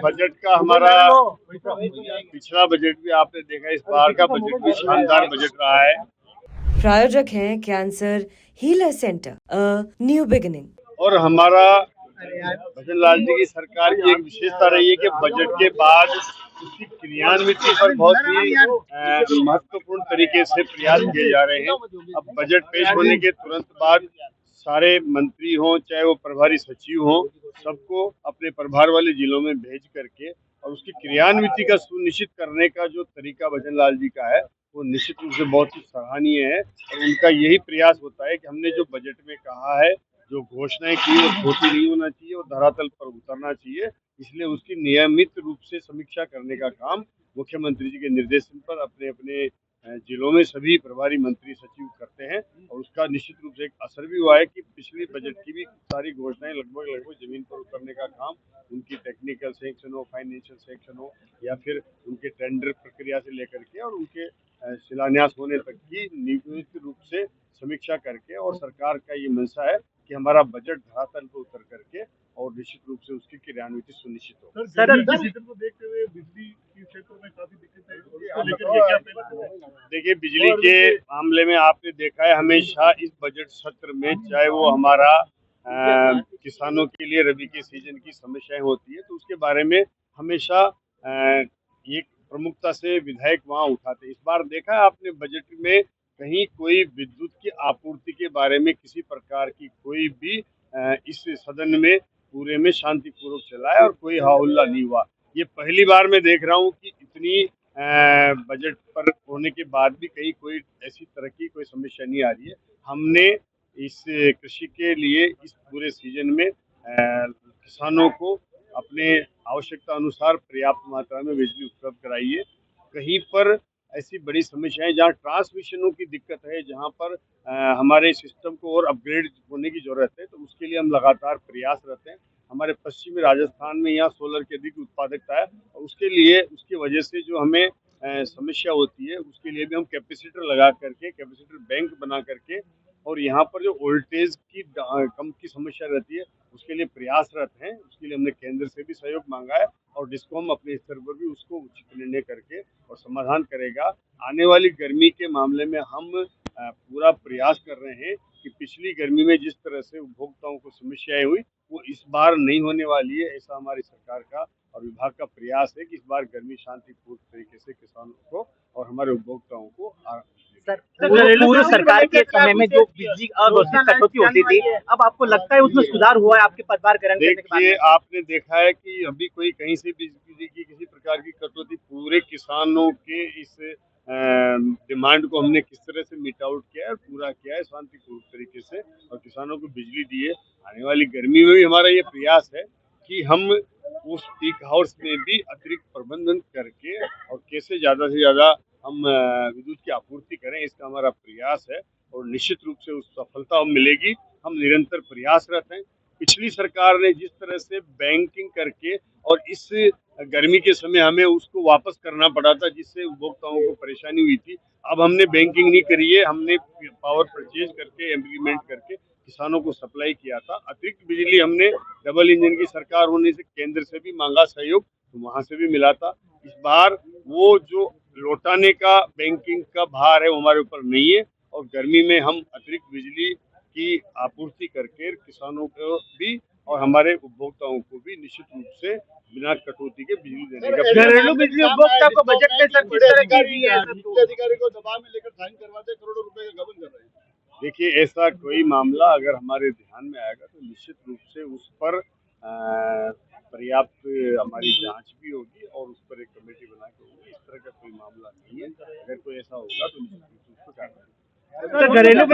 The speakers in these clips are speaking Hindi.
बजट का हमारा पिछला बजट भी आपने देखा, इस बार का बजट भी शानदार बजट रहा है। प्रायोजक हैं cancer healer centre, a new beginning. और हमारा भजन लाल जी की सरकार की एक विशेषता रही है कि बजट के बाद उसकी क्रियान्विति पर बहुत ही महत्वपूर्ण तरीके से प्रयास किए जा रहे हैं। अब बजट पेश होने के तुरंत बाद सारे मंत्री हों, चाहे वो प्रभारी सचिव हों, सबको अपने प्रभार वाले जिलों में भेज करके और उसकी क्रियान्विति का सुनिश्चित करने का जो तरीका भजन लाल जी का है वो निश्चित रूप से बहुत ही सराहनीय है। और उनका यही प्रयास होता है कि हमने जो बजट में कहा है, जो घोषणाएं की, वो खोटी नहीं होना चाहिए और धरातल पर उतरना चाहिए। इसलिए उसकी नियमित रूप से समीक्षा करने का काम मुख्यमंत्री जी के निर्देशन पर अपने अपने जिलों में सभी प्रभारी मंत्री सचिव करते हैं। और उसका निश्चित रूप से एक असर भी हुआ है कि पिछली बजट की भी सारी घोषणाएं लगभग जमीन पर उतरने का काम, उनकी टेक्निकल सेक्शन हो, फाइनेंशियल सेक्शन हो, या फिर उनके टेंडर प्रक्रिया से लेकर के और उनके शिलान्यास होने तक की नियमित रूप से समीक्षा करके, और सरकार का ये मंशा है कि हमारा बजट धरातल पर उतर करके और निश्चित रूप से उसकी क्रियान्विति सुनिश्चित हो। सर, सीजन को देखते हुए बिजली के क्षेत्र में काफी दिक्कत है, उसको लेकर क्या? देखिए, बिजली के मामले में आपने देखा है हमेशा इस बजट सत्र में, चाहे वो हमारा किसानों के लिए रबी के सीजन की समस्याएं होती है तो उसके बारे में हमेशा एक प्रमुखता से विधायक वहां उठाते। इस बार देखा है आपने बजट में कहीं कोई विद्युत की आपूर्ति के बारे में किसी प्रकार की कोई भी इस सदन में पूरे में शांतिपूर्वक चला है और कोई हाहुल्ला नहीं हुआ। ये पहली बार मैं देख रहा हूँ कि इतनी बजट पर होने के बाद भी कहीं कोई ऐसी तरह की कोई समस्या नहीं आ रही है। हमने इस कृषि के लिए इस पूरे सीजन में किसानों को अपने आवश्यकता अनुसार पर्याप्त मात्रा में बिजली उपलब्ध कराई है। कहीं पर ऐसी बड़ी समस्याएं जहां ट्रांसमिशनों की दिक्कत है, जहां पर हमारे सिस्टम को और अपग्रेड होने की जरूरत है, तो उसके लिए हम लगातार प्रयासरत हैं। हमारे पश्चिमी राजस्थान में यहाँ सोलर की अधिक उत्पादकता है और उसके लिए उसकी वजह से जो हमें समस्या होती है उसके लिए भी हम कैपेसिटर लगा करके, कैपेसिटर बैंक बना करके, और यहाँ पर जो वोल्टेज की कम की समस्या रहती है उसके लिए प्रयासरत हैं। उसके लिए हमने केंद्र से भी सहयोग मांगा है और डिस्कॉम अपने स्तर पर भी उसको उचित निर्णय करके और समाधान करेगा। आने वाली गर्मी के मामले में हम पूरा प्रयास कर रहे हैं कि पिछली गर्मी में जिस तरह से उपभोक्ताओं को समस्याएं हुई वो इस बार नहीं होने वाली है। ऐसा हमारी सरकार का और विभाग का प्रयास है कि इस बार गर्मी शांतिपूर्ण तरीके से किसानों को और हमारे उपभोक्ताओं को सर, पूर्व सरकार के समय में जो बिजली अघोषित कटौती होती थी, अब आपको लगता है उसमें सुधार हुआ है आपके पदभार ग्रहण करने के बाद? देखिए, आपने देखा है कि अभी कोई कहीं से बिजली की किसी प्रकार की कटौती, पूरे किसानों के इस डिमांड को हमने किस तरह से मीट आउट किया है, पूरा किया है शांतिपूर्ण तरीके से और किसानों को बिजली दी है। आने वाली गर्मी में भी हमारा ये प्रयास है कि हम उस पीक हाउस में भी अतिरिक्त प्रबंधन करके और कैसे ज्यादा से ज्यादा हम विद्युत की आपूर्ति करें, इसका हमारा प्रयास है और निश्चित रूप से उस सफलता मिलेगी। हम निरंतर प्रयासरत हैं। पिछली सरकार ने जिस तरह से बैंकिंग करके और इस गर्मी के समय हमें उसको वापस करना पड़ा था जिससे उपभोक्ताओं को परेशानी हुई थी, अब हमने बैंकिंग नहीं करी है, हमने पावर परचेज करके एग्रीमेंट करके किसानों को सप्लाई किया था। अतिरिक्त बिजली हमने डबल इंजन की सरकार होने से केंद्र से भी मांगा सहयोग, तो वहां से भी मिला था। इस बार वो जो लौटाने का बैंकिंग का भार है वो हमारे ऊपर नहीं है और गर्मी में हम अतिरिक्त बिजली की आपूर्ति करके किसानों को भी और हमारे उपभोक्ताओं को भी निश्चित रूप से बिना कटौती के बिजली देने का घरेलू बिजली उपभोक्ता को बजट में सर किस तरह की अधिकारी को दबाव में लेकर साइन करवाते करोड़ों रुपए का गबन कर रहे हैं? देखिए, ऐसा कोई मामला अगर हमारे ध्यान में आएगा तो निश्चित रूप से उस पर पर्याप्त हमारी जांच भी होगी और उस पर एक कमेटी बना के होगी। इस तरह का कोई मामला नहीं है। अगर कोई ऐसा होगा तो निश्चित रूप से उसको कार्रवाई। सर, घरेलू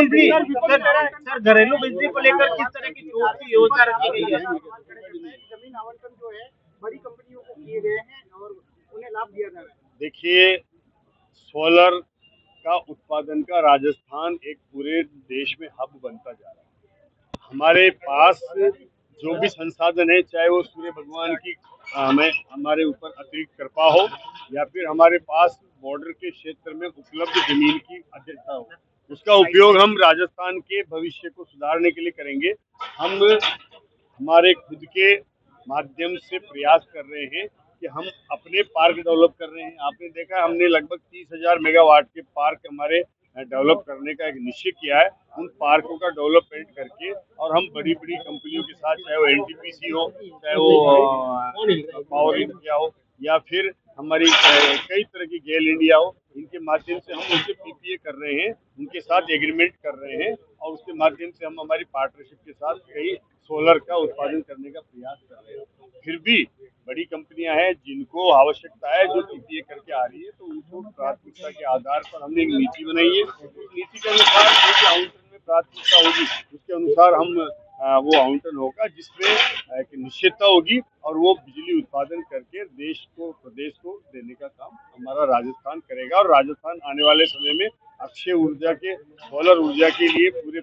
बिजली को लेकर किस तरह की छूट की योजना रखी गई है? जमीन आवंटन जो है बड़ी कंपनियों को किए गए हैं और उन्हें लाभ दिया जा रहा है। देखिए, सोलर का उत्पादन का राजस्थान एक पूरे देश में हब बनता जा रहा है। हमारे पास जो भी संसाधन है, चाहे वो सूर्य भगवान की हमें हमारे ऊपर अतिरिक्त कृपा हो या फिर हमारे पास बॉर्डर के क्षेत्र में उपलब्ध जमीन की अधिकता हो, उसका उपयोग हम राजस्थान के भविष्य को सुधारने के लिए करेंगे। हम हमारे खुद के माध्यम से प्रयास कर रहे हैं कि हम अपने पार्क डेवलप कर रहे हैं। आपने देखा है, हमने लगभग 30,000 मेगावाट के पार्क हमारे डेवलप करने का एक निश्चय किया है। उन पार्कों का डेवलपमेंट करके और हम बड़ी बड़ी कंपनियों के साथ, चाहे वो एनटीपीसी हो, चाहे वो पावर इंडिया हो, या फिर हमारी कई तरह की गेल इंडिया हो, इनके माध्यम से हम उनसे पीपीए कर रहे हैं, उनके साथ एग्रीमेंट कर रहे हैं और उसके माध्यम से हम हमारी पार्टनरशिप के साथ कई सोलर का उत्पादन करने का प्रयास कर रहे हैं। फिर भी बड़ी कंपनियां हैं जिनको आवश्यकता है, जो पीपीए करके आ रही है, तो उनको प्राथमिकता के आधार पर हमने एक नीति बनाई है। उस नीति के अनुसार जो आवंटन में प्राथमिकता होगी, उसके अनुसार हम वो आवंटन होगा, जिसमें एक निश्चितता होगी और वो बिजली उत्पादन करके देश को, प्रदेश को देने का काम हमारा राजस्थान करेगा। और राजस्थान आने वाले समय में अक्षय ऊर्जा के, सोलर ऊर्जा के लिए पूरे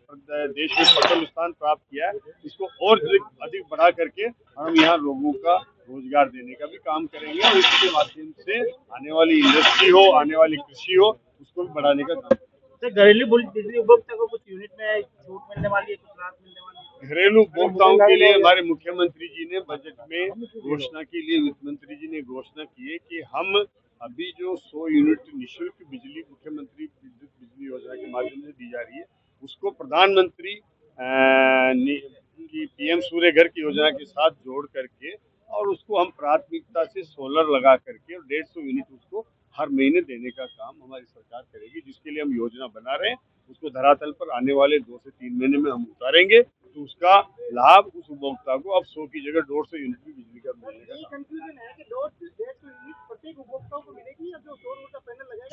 देश में प्रथम स्थान प्राप्त किया है। इसको और अधिक बढ़ा करके हम यहाँ लोगों का रोजगार देने का भी काम करेंगे और इसके माध्यम से आने वाली इंडस्ट्री हो, आने वाली कृषि हो, उसको भी बढ़ाने का काम करेंगे। सर, घरेलू बिजली उपभोक्ता को कुछ यूनिट में छूट मिलने वाली है, कुछ राहत मिलने वाली है? घरेलू उपभोक्ताओं के लिए हमारे मुख्यमंत्री जी ने बजट में घोषणा के लिए, वित्त मंत्री जी ने घोषणा की है कि हम अभी जो 100 यूनिट निःशुल्क बिजली मुख्यमंत्री विद्युत बिजली योजना के माध्यम से दी जा रही है, उसको प्रधानमंत्री की पीएम सूर्य घर की योजना के साथ जोड़ करके और उसको हम प्राथमिकता से सोलर लगा करके और 150 यूनिट उसको हर महीने देने का काम हमारी सरकार करेगी, जिसके लिए हम योजना बना रहे हैं। उसको धरातल पर आने वाले 2 से 3 महीने में हम उतारेंगे, तो उसका लाभ उस उपभोक्ता को अब 100 की जगह 150 यूनिट की बिजली का मिलने का काम। कंफ्यूजन है कि 150 यूनिट प्रत्येक उपभोक्ताओं को मिलेगी या जो सौर ऊर्जा पैनल लगाएगा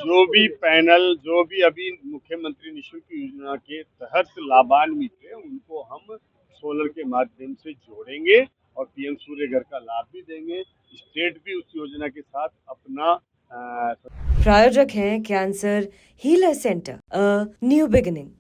जो भी अभी मुख्यमंत्री निःशुल्क योजना के तहत लाभान्वित है, उनको हम सोलर के माध्यम से जोड़ेंगे और पीएम सूर्य घर का लाभ भी देंगे। स्टेट भी उस योजना के साथ अपना प्रायोजक हैं cancer healer centre, a new beginning.